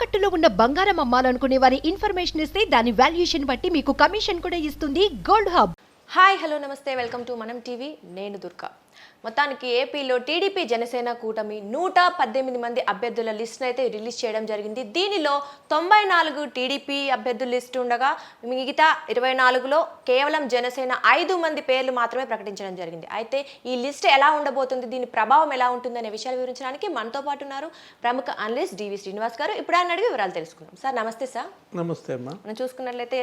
తాకట్టులో ఉన్న బంగారం అమ్మాలనుకునే వారి ఇన్ఫర్మేషన్ ఇస్తే దాని వాల్యుయేషన్ బట్టి మీకు కమిషన్ కూడా ఇస్తుంది గోల్డ్ హబ్. హాయ్ హలో నమస్తే, వెల్కమ్ టు మనం టీవీ. నేను దుర్గా. మొత్తానికి ఏపీలో టీడీపీ జనసేన కూటమి 118 మంది అభ్యర్థుల లిస్ట్ను అయితే రిలీజ్ చేయడం జరిగింది. దీనిలో 94 టీడీపీ అభ్యర్థుల లిస్టు ఉండగా మిగతా 24లో కేవలం జనసేన 5 మంది పేర్లు మాత్రమే ప్రకటించడం జరిగింది. అయితే ఈ లిస్ట్ ఎలా ఉండబోతుంది, దీని ప్రభావం ఎలా ఉంటుంది అనే విషయాలు వివరించడానికి మనతో పాటు ఉన్నారు ప్రముఖ అనలిస్ట్ డివి శ్రీనివాస్ గారు. ఇప్పుడు ఆయన అడిగి వివరాలు తెలుసుకుందాం. సార్ నమస్తే. సార్ నమస్తే అమ్మా. మనం చూసుకున్నట్లయితే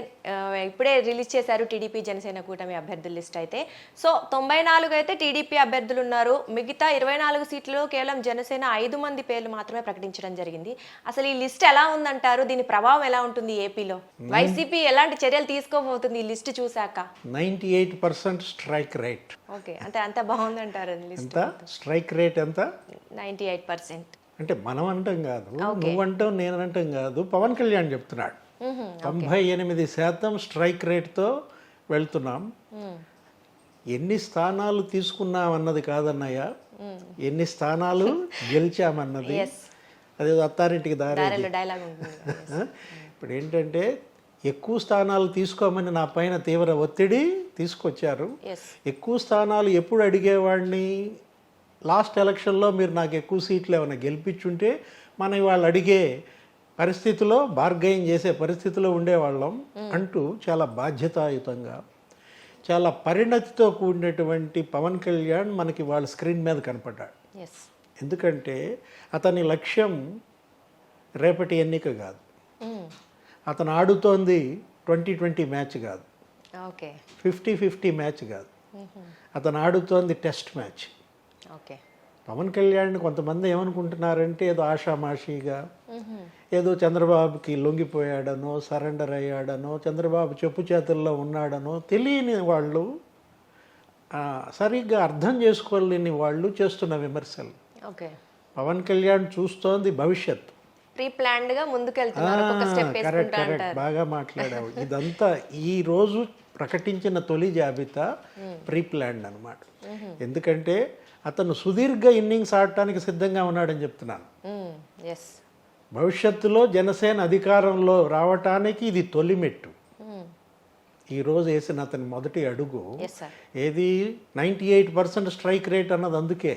ఇప్పుడే రిలీజ్ చేశారు టీడీపీ జనసేన కూటమి అభ్యర్థుల లిస్ట్. అయితే సో 94 అయితే టీడీపీ అభ్యర్థులు ఉన్నారు. మిగతా 24 సీట్లలో కేవలం జనసేన 5 మంది పేర్లు మాత్రమే ప్రకటించడం జరిగింది. అసలు ఈ లిస్ట్ ఎలా ఉందంటారు, దీని ప్రభావం ఎలా ఉంటుంది ఏపీలో? వైసీపీ ఎలాంటి చర్యలు తీసుకోబోతుంది ఈ లిస్ట్ చూసాక? 98% స్ట్రైక్ రేట్. ఓకే, అంటే అంత బాగుందంటారు లిస్ట్? స్ట్రైక్ రేట్ ఎంత? 98%. అంటే మనం అంటాం కాదు, నువ్వంటాం నేను అంటాం కాదు, పవన్ కళ్యాణ్ చెప్తున్నాడు 98% స్ట్రైక్ రేట్తో వెళ్తున్నాం. ఎన్ని స్థానాలు తీసుకున్నాం అన్నది కాదన్నయ్య, ఎన్ని స్థానాలు గెలిచామన్నది. అదే అత్తారింటికి దారి. ఇప్పుడు ఏంటంటే ఎక్కువ స్థానాలు తీసుకోమని నా పైన తీవ్ర ఒత్తిడి తీసుకొచ్చారు. ఎక్కువ స్థానాలు ఎప్పుడు అడిగేవాడిని? లాస్ట్ ఎలక్షన్లో మీరు నాకు ఎక్కువ సీట్లు ఏమైనా గెలిపించుంటే మనం వాళ్ళు అడిగే పరిస్థితిలో బార్గెయిన్ చేసే పరిస్థితిలో ఉండేవాళ్ళం అంటూ చాలా బాధ్యతాయుతంగా, చాలా పరిణతితో కూడినటువంటి పవన్ కళ్యాణ్ మనకి వాళ్ళ స్క్రీన్ మీద కనపడ్డాడు. ఎందుకంటే అతని లక్ష్యం రేపటి ఎన్నిక కాదు, అతను ఆడుతోంది 2020 మ్యాచ్ కాదు, 50-50 మ్యాచ్ కాదు, అతను ఆడుతోంది టెస్ట్ మ్యాచ్. పవన్ కళ్యాణ్ కొంతమంది ఏమనుకుంటున్నారంటే ఏదో ఆషామాషిగా, ఏదో చంద్రబాబుకి లొంగిపోయాడనో, సరెండర్ అయ్యాడనో, చంద్రబాబు చెప్పు చేతుల్లో ఉన్నాడనో తెలియని వాళ్ళు, సరిగ్గా అర్థం చేసుకోలేని వాళ్ళు చేస్తున్న విమర్శలు. పవన్ కళ్యాణ్ చూస్తోంది భవిష్యత్. కరెక్ట్, బాగా మాట్లాడావు. ఇదంతా ఈ రోజు ప్రకటించిన తొలి జాబితా ప్రీ ప్లాన్డ్ అనమాట. ఎందుకంటే అతను సుదీర్ఘ ఇన్నింగ్స్ ఆడటానికి సిద్ధంగా ఉన్నాడని చెప్తున్నాను. భవిష్యత్తులో జనసేన అధికారంలో రావటానికి ఇది తొలిమెట్టు. ఈరోజు వేసిన అతని మొదటి అడుగు ఏది 98% స్ట్రైక్ రేట్ అన్నది. అందుకే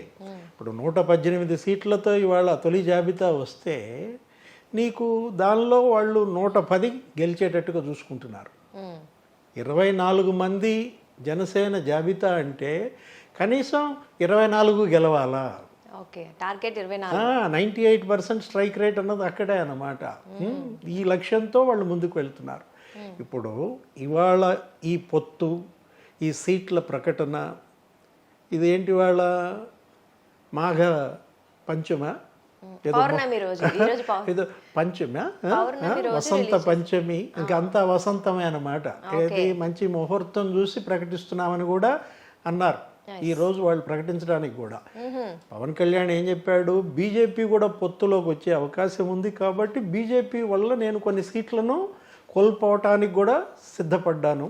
ఇప్పుడు 118 సీట్లతో ఇవాళ తొలి జాబితా వస్తే నీకు దానిలో వాళ్ళు 110 గెలిచేటట్టుగా చూసుకుంటున్నారు. 24 మంది జనసేన జాబితా అంటే కనీసం 24 గెలవాలా? 98% స్ట్రైక్ రేట్ అన్నది అక్కడే అన్నమాట. ఈ లక్ష్యంతో వాళ్ళు ముందుకు వెళ్తున్నారు. ఇప్పుడు ఇవాళ ఈ పొత్తు, ఈ సీట్ల ప్రకటన, ఇదేంటి వాళ్ళ మాఘ పంచమ, ఏదో పంచమ, వసంత పంచమి, ఇంకంతా వసంతమే అన్నమాట. ఏది మంచి ముహూర్తం చూసి ప్రకటిస్తున్నామని కూడా అన్నారు ఈ రోజు వాళ్ళు ప్రకటించడానికి కూడా. పవన్ కళ్యాణ్ ఏం చెప్పాడు? బీజేపీ కూడా పొత్తులోకి వచ్చే అవకాశం ఉంది కాబట్టి బీజేపీ వల్ల నేను కొన్ని సీట్లను కోల్పోవటానికి కూడా సిద్ధపడ్డాను.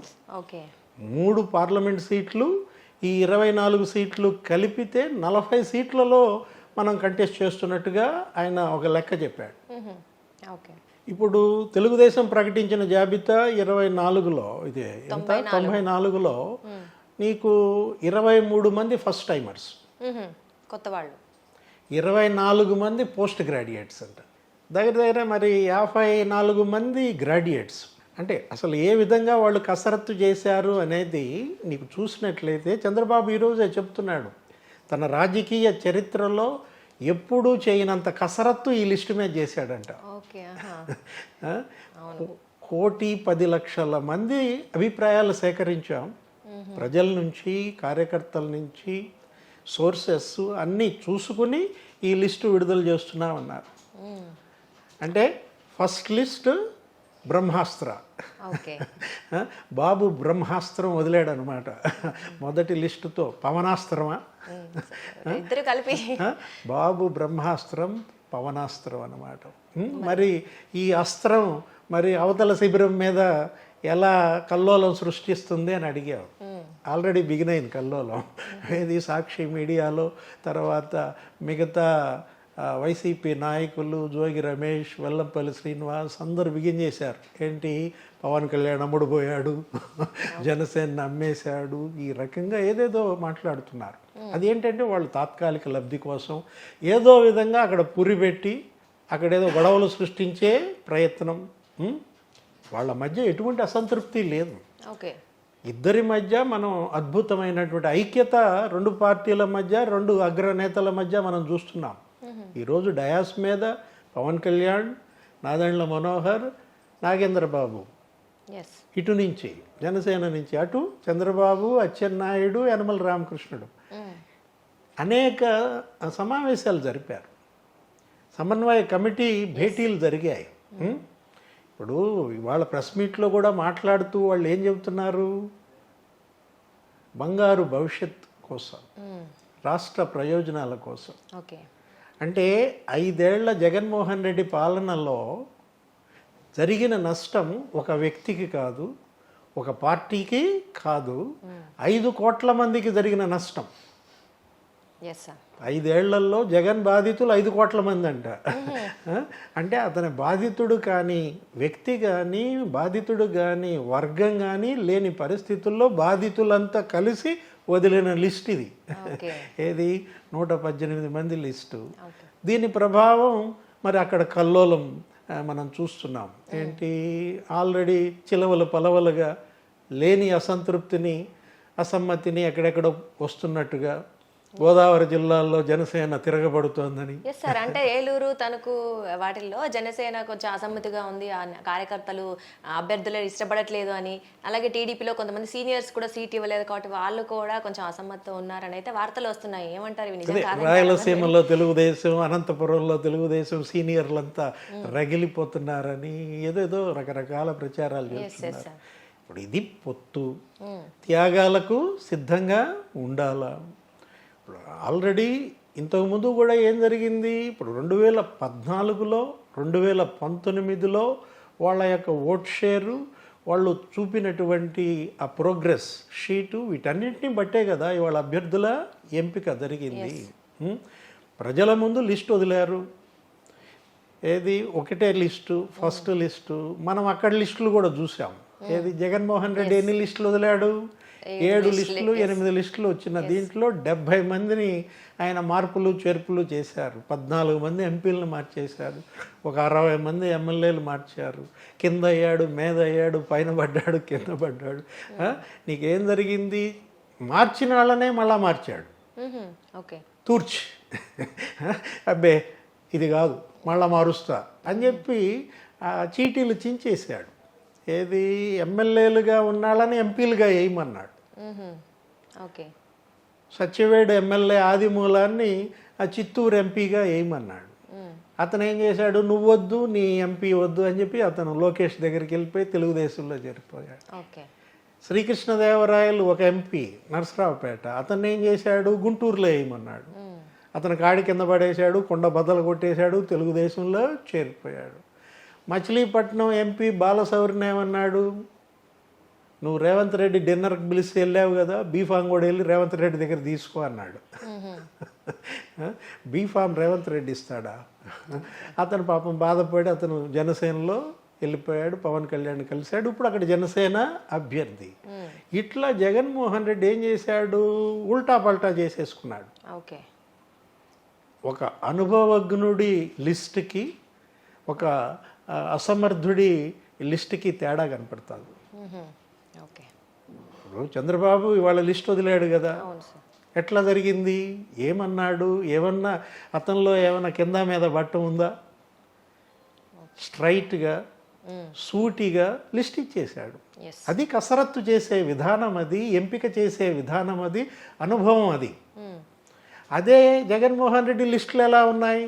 3 పార్లమెంట్ సీట్లు, ఈ 24 సీట్లు కలిపితే 40 సీట్లలో మనం కంటెస్ట్ చేస్తున్నట్టుగా ఆయన ఒక లెక్క చెప్పాడు. ఇప్పుడు తెలుగుదేశం ప్రకటించిన జాబితా 24లో ఇదే ఎంత 94లో నీకు 23 మంది ఫస్ట్ టైమర్స్, కొత్త వాళ్ళు, 24 మంది పోస్ట్ గ్రాడ్యుయేట్స్ అంట. దగ్గర మరి 54 మంది గ్రాడ్యుయేట్స్. అంటే అసలు ఏ విధంగా వాళ్ళు కసరత్తు చేశారు అనేది నీకు చూసినట్లయితే చంద్రబాబు ఈరోజే చెప్తున్నాడు తన రాజకీయ చరిత్రలో ఎప్పుడూ చేయనంత కసరత్తు ఈ లిస్టు మీద చేశాడంట. 1,10,00,000 మంది అభిప్రాయాలు సేకరించాం, ప్రజల నుంచి, కార్యకర్తల నుంచి, సోర్సెస్ అన్నీ చూసుకుని ఈ లిస్టు విడుదల చేస్తున్నామన్నారు. అంటే ఫస్ట్ లిస్ట్ బ్రహ్మాస్త్ర, బాబు బ్రహ్మాస్త్రం వదిలాడు అనమాట. మొదటి లిస్టుతో పవనాస్త్రమా, బాబు బ్రహ్మాస్త్రం పవనాస్త్రం అన్నమాట. మరి ఈ అస్త్రం మరి అవతల శిబిరం మీద ఎలా కల్లోలం సృష్టిస్తుంది అని అడిగావు. ఆల్రెడీ బిగిన్ అయింది కల్లోలం. ఇది సాక్షి మీడియాలో, తర్వాత మిగతా వైసీపీ నాయకులు జోగి రమేష్, వెల్లంపల్లి శ్రీనివాస్ అందరూ బిగించేశారు. ఏంటి, పవన్ కళ్యాణ్ అమ్ముడు పోయాడు, జనసేన అమ్మేశాడు, ఈ రకంగా ఏదేదో మాట్లాడుతున్నారు. అదేంటంటే వాళ్ళు తాత్కాలిక లబ్ధి కోసం ఏదో విధంగా అక్కడ పురిపెట్టి అక్కడేదో గొడవలు సృష్టించే ప్రయత్నం. వాళ్ళ మధ్య ఎటువంటి అసంతృప్తి లేదు. ఓకే, ఇద్దరి మధ్య మనం అద్భుతమైనటువంటి ఐక్యత, రెండు పార్టీల మధ్య, రెండు అగ్రనేతల మధ్య మనం చూస్తున్నాం. ఈరోజు డయాస్ మీద పవన్ కళ్యాణ్, నాదెండ్ల మనోహర్, నాగేంద్రబాబు, ఇటు నుంచి జనసేన నుంచి అటు చంద్రబాబు, అచ్చెన్నాయుడు, యనమల రామకృష్ణుడు అనేక సమావేశాలు జరిపారు. సమన్వయ కమిటీ భేటీలు జరిగాయి. ఇప్పుడు ఇవాళ ప్రెస్ మీట్లో కూడా మాట్లాడుతూ వాళ్ళు ఏం చెబుతున్నారు, బంగారు భవిష్యత్ కోసం, రాష్ట్ర ప్రయోజనాల కోసం. ఓకే, అంటే 5 ఏళ్ల జగన్మోహన్ రెడ్డి పాలనలో జరిగిన నష్టం ఒక వ్యక్తికి కాదు, ఒక పార్టీకి కాదు, 5 కోట్ల మందికి జరిగిన నష్టం. 5 ఏళ్లలో జగన్ బాధితులు 5 కోట్ల మంది అంట. అంటే అతని బాధితుడు కానీ, వ్యక్తి కానీ, బాధితుడు కానీ, వర్గం కానీ లేని పరిస్థితుల్లో బాధితులంతా కలిసి వదిలిన లిస్ట్ ఇది. ఏది 118 మంది లిస్టు. దీని ప్రభావం మరి అక్కడ కల్లోలం మనం చూస్తున్నాం. ఏంటి, ఆల్రెడీ చిలవలు పలవలుగా లేని అసంతృప్తిని, అసమ్మతిని ఎక్కడెక్కడ వస్తున్నట్టుగా గోదావరి జిల్లాల్లో జనసేన తిరగబడుతోందని. ఎస్ సార్, అంటే ఏలూరు తణుకు వాటిల్లో జనసేన కొంచెం అసమ్మతిగా ఉంది, ఆ కార్యకర్తలు అభ్యర్థులు ఇష్టపడట్లేదు అని. అలాగే టీడీపీలో కొంతమంది సీనియర్స్ కూడా సీట్ ఇవ్వలేదు కాబట్టి వాళ్ళు కూడా కొంచెం అసమ్మతితో ఉన్నారని అయితే వార్తలు వస్తున్నాయి. ఏమంటారు ఇవి నిజం కాదా? రాయలసీమలో తెలుగుదేశం, అనంతపురంలో తెలుగుదేశం సీనియర్లంతా రగిలిపోతున్నారని ఏదేదో రకరకాల ప్రచారాలు చేస్తున్నారు. ఇప్పుడు ఇది పొత్తు, త్యాగాలకు సిద్ధంగా ఉండాలా. ఆల్రెడీ ఇంతకుముందు కూడా ఏం జరిగింది, ఇప్పుడు 2014లో 2019లో వాళ్ళ యొక్క ఓట్ షేరు, వాళ్ళు చూపినటువంటి ఆ ప్రోగ్రెస్ షీటు, వీటన్నిటిని బట్టే కదా ఇవాళ అభ్యర్థుల ఎంపిక జరిగింది. ప్రజల ముందు లిస్ట్ వదిలారు. ఏది, ఒకటే లిస్టు, ఫస్ట్ లిస్టు. మనం అక్కడ లిస్టులు కూడా చూసాం. ఏది, జగన్మోహన్ రెడ్డి ఎన్ని లిస్టులు వదిలాడు, 7 లిస్టులు, 8 లిస్టులు వచ్చిన దీంట్లో 70 మందిని ఆయన మార్పులు చేర్పులు చేశారు. 14 మంది ఎంపీలను మార్చేశారు, ఒక 60 మంది ఎమ్మెల్యేలు మార్చారు. కింద అయ్యాడు, మీద అయ్యాడు, పైన పడ్డాడు, కింద పడ్డాడు. నీకేం జరిగింది, మార్చిన వాళ్ళనే మళ్ళా మార్చాడు. ఓకే, తూర్చి అబ్బే ఇది కాదు మళ్ళా మారుస్తా అని చెప్పి చీటీలు చించేశాడు. ఏది, ఎమ్మెల్యేలుగా ఉన్నాళ్ళని ఎంపీలుగా వేయమన్నాడు. ఓకే, సత్యవేడు ఎమ్మెల్యే ఆదిమూలాన్ని ఆ చిత్తూరు ఎంపీగా వేయమన్నాడు. అతను ఏం చేశాడు, నువ్వు వద్దు, నీ ఎంపీ వద్దు అని చెప్పి అతను లోకేష్ దగ్గరికి వెళ్ళిపోయి తెలుగుదేశంలో చేరిపోయాడు. శ్రీకృష్ణదేవరాయలు ఒక ఎంపీ నరసరావుపేట, అతను ఏం చేశాడు, గుంటూరులో వేయమన్నాడు. అతను కాడి కింద పడేశాడు, కొండ బద్దలు కొట్టేశాడు, తెలుగుదేశంలో చేరిపోయాడు. మచిలీపట్నం ఎంపీ బాలశౌరిని ఏమన్నాడు, నువ్వు రేవంత్ రెడ్డి డిన్నర్కి పిలిచి వెళ్ళావు కదా, బీఫామ్ కూడా వెళ్ళి రేవంత్ రెడ్డి దగ్గర తీసుకో అన్నాడు. బీఫామ్ రేవంత్ రెడ్డి ఇస్తాడా? అతను పాపం బాధపడి అతను జనసేనలో వెళ్ళిపోయాడు, పవన్ కళ్యాణ్ కలిశాడు, ఇప్పుడు అక్కడ జనసేన అభ్యర్థి. ఇట్లా జగన్మోహన్ రెడ్డి ఏం చేశాడు, ఉల్టా పల్టా చేసేసుకున్నాడు. ఓకే, ఒక అనుభవజ్ఞుడి లిస్టుకి, ఒక అసమర్థుడి లిస్టుకి తేడా కనపడుతుంది. ఇప్పుడు చంద్రబాబు ఇవాళ లిస్ట్ వదిలాడు కదా, ఎట్లా జరిగింది, ఏమన్నాడు, ఏమన్నా అతనిలో ఏమన్నా కింద మీద బట్ట ఉందా? స్ట్రైట్గా సూటిగా లిస్ట్ ఇచ్చేశాడు. అది కసరత్తు చేసే విధానం, అది ఎంపిక చేసే విధానం, అది అనుభవం. అది అదే జగన్మోహన్ రెడ్డి లిస్టులు ఎలా ఉన్నాయి,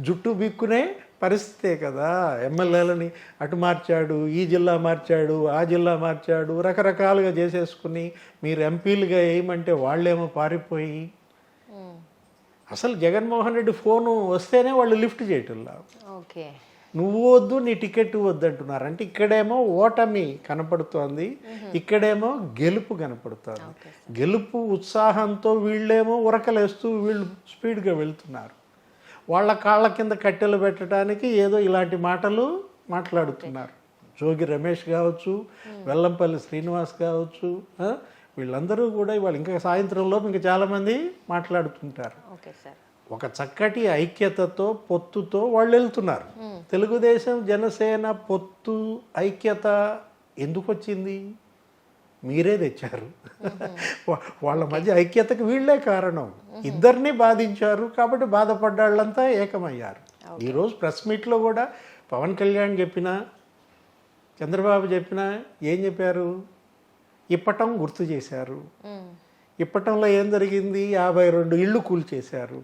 జుట్టు బిక్కునే పరిస్థితే కదా. ఎమ్మెల్యేలని అటు మార్చాడు, ఈ జిల్లా మార్చాడు, ఆ జిల్లా మార్చాడు, రకరకాలుగా చేసేసుకుని మీరు ఎంపీలుగా వేయమంటే వాళ్ళేమో పారిపోయి, అసలు జగన్మోహన్ రెడ్డి ఫోను వస్తేనే వాళ్ళు లిఫ్ట్ చేయటంలా. ఓకే, నువ్వు వద్దు నీ టికెట్ వద్దు అంటున్నారు. అంటే ఇక్కడేమో ఓటమి కనపడుతోంది, ఇక్కడేమో గెలుపు కనపడుతోంది. గెలుపు ఉత్సాహంతో వీళ్ళేమో ఉరకలేస్తూ వీళ్ళు స్పీడ్గా వెళ్తున్నారు. వాళ్ళ కాళ్ళ కింద కట్టెలు పెట్టడానికి ఏదో ఇలాంటి మాటలు మాట్లాడుతున్నారు. జోగి రమేష్ కావచ్చు, వెల్లంపల్లి శ్రీనివాస్ కావచ్చు, వీళ్ళందరూ కూడా ఇవాళ ఇంకా సాయంత్రంలో ఇంకా చాలామంది మాట్లాడుతుంటారు. ఒక చక్కటి ఐక్యతతో పొత్తుతో వాళ్ళు వెళ్తున్నారు. తెలుగుదేశం జనసేన పొత్తు ఐక్యత ఎందుకు వచ్చింది? మీరే తెచ్చారు. వాళ్ళ మధ్య ఐక్యతకు వీళ్ళే కారణం. ఇద్దరిని బాధించారు కాబట్టి బాధపడ్డాళ్ళంతా ఏకమయ్యారు. ఈరోజు ప్రెస్ మీట్లో కూడా పవన్ కళ్యాణ్ చెప్పినా చంద్రబాబు చెప్పినా ఏం చెప్పారు? ఇప్పటం గుర్తు చేశారు. ఇప్పటంలో ఏం జరిగింది? 52 ఇళ్ళు కూల్చేశారు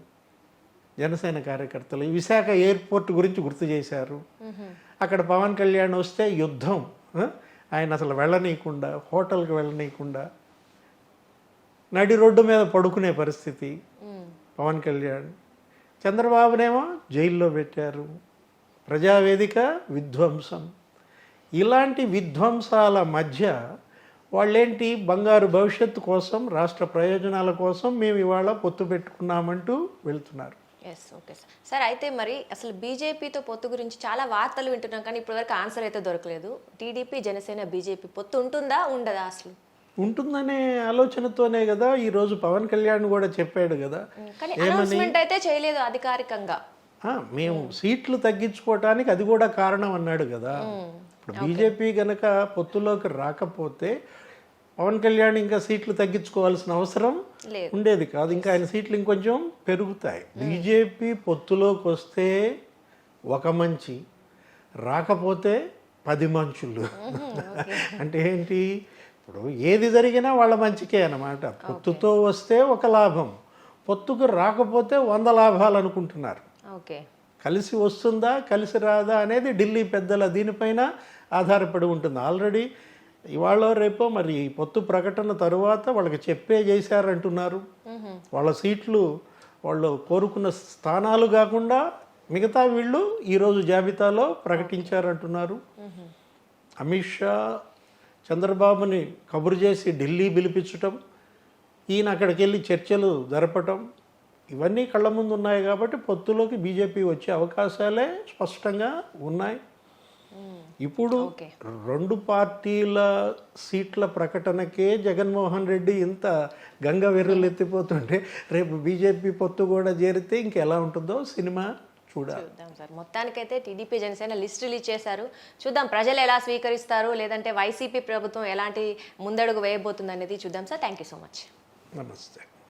జనసేన కార్యకర్తలు. విశాఖ ఎయిర్పోర్ట్ గురించి గుర్తు చేశారు. అక్కడ పవన్ కళ్యాణ్ వస్తే యుద్ధం, ఆయన అసలు వెళ్ళనీయకుండా, హోటల్కి వెళ్ళనీయకుండా నడి రోడ్డు మీద పడుకునే పరిస్థితి పవన్ కళ్యాణ్. చంద్రబాబునేమో జైల్లో పెట్టారు. ప్రజావేదిక విధ్వంసం. ఇలాంటి విధ్వంసాల మధ్య వాళ్ళేంటి బంగారు భవిష్యత్తు కోసం, రాష్ట్ర ప్రయోజనాల కోసం మేము ఇవాళ పొత్తు పెట్టుకున్నామంటూ వెళ్తున్నారు. Yes, okay sir. సార్ అయితే మరి అసలు బీజేపీతో పొత్తు గురించి చాలా వార్తలు వింటున్నాం, కానీ ఇప్పటివరకు ఆన్సర్ అయితే దొరకలేదు. టీడీపీ జనసేన బీజేపీ పొత్తు ఉంటుందా ఉండదా? అసలు ఉంటుందనే ఆలోచనతోనే కదా ఈరోజు పవన్ కళ్యాణ్ కూడా చెప్పాడు కదా. కానీ అనౌన్స్మెంట్ అయితే చేయలేదు అధికారికంగా. మేము సీట్లు తగ్గించుకోవటానికి అది కూడా కారణం అన్నాడు కదా. ఇప్పుడు బీజేపీ గనక పొత్తులోకి రాకపోతే పవన్ కళ్యాణ్ ఇంకా సీట్లు తగ్గించుకోవాల్సిన అవసరం ఉండేది కాదు. ఇంకా ఆయన సీట్లు ఇంకొంచెం పెరుగుతాయి. బీజేపీ పొత్తులోకి వస్తే ఒక మంచి, రాకపోతే 10 మంచులు. అంటే ఏంటి? ఇప్పుడు ఏది జరిగినా వాళ్ళ మంచికే అన్నమాట. పొత్తుతో వస్తే ఒక లాభం, పొత్తుకు రాకపోతే 100 లాభాలు అనుకుంటున్నారు. కలిసి వస్తుందా కలిసి రాదా అనేది ఢిల్లీ పెద్దల దీనిపైన ఆధారపడి ఉంటుంది. ఆల్రెడీ ఇవాళ రేపో మరి పొత్తు ప్రకటన తరువాత వాళ్ళకి చెప్పే చేశారంటున్నారు. వాళ్ళ సీట్లు వాళ్ళు కోరుకున్న స్థానాలు కాకుండా మిగతా వీళ్ళు ఈరోజు జాబితాలో ప్రకటించారంటున్నారు. అమిత్ షా చంద్రబాబుని కబురు చేసి ఢిల్లీ పిలిపించటం, ఈయన అక్కడికి వెళ్ళి చర్చలు జరపటం, ఇవన్నీ కళ్ళ ముందు ఉన్నాయి. కాబట్టి పొత్తులోకి బీజేపీ వచ్చే అవకాశాలే స్పష్టంగా ఉన్నాయి. ఇప్పుడు 2 పార్టీల సీట్ల ప్రకటనకే జగన్మోహన్ రెడ్డి ఇంత గంగ వెర్రలు ఎత్తిపోతుంటే రేపు బీజేపీ పొత్తు కూడా చేరితే ఇంకెలా ఉంటుందో సినిమా చూడాలి. చూద్దాం సార్. మొత్తానికైతే టీడీపీ జనసేన లిస్ట్ రిలీజ్ చేశారు. చూద్దాం ప్రజలు ఎలా స్వీకరిస్తారు, లేదంటే వైసీపీ ప్రభుత్వం ఎలాంటి ముందడుగు వేయబోతుంది అనేది చూద్దాం sir. Thank you so much. నమస్తే.